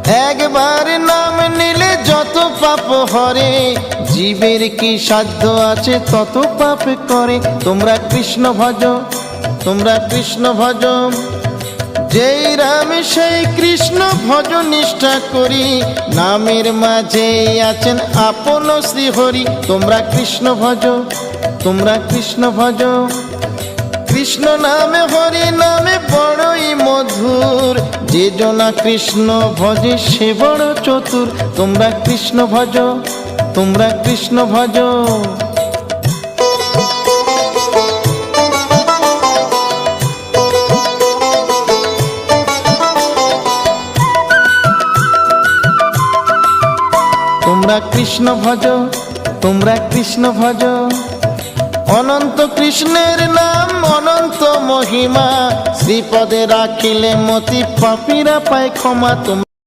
একবার নাম নিলে যত পাপ হরে, জীবের কি সাধ্য আছে তত পাপ করে। তোমরা কৃষ্ণ ভজ, তোমরা কৃষ্ণ ভজ, যেই রাম সেই কৃষ্ণ ভজ নিষ্ঠা করি, নামের মাঝে আছেন আপন শ্রীহরি। তোমরা কৃষ্ণ ভজ, তোমরা কৃষ্ণ ভজ, কৃষ্ণ নামে হরি নামে বড়ই মধুর, যে জনা কৃষ্ণ ভজে সে বড় চতুর। তোমরা কৃষ্ণ ভজ, তোমরা কৃষ্ণ ভজ। তোমরা কৃষ্ণ ভজ, তোমরা কৃষ্ণ ভজ, অনন্ত কৃষ্ণের নাম অনন্ত মহিমা, শ্রীপদে রাখিলে মতি পাপীরা পায় ক্ষমা।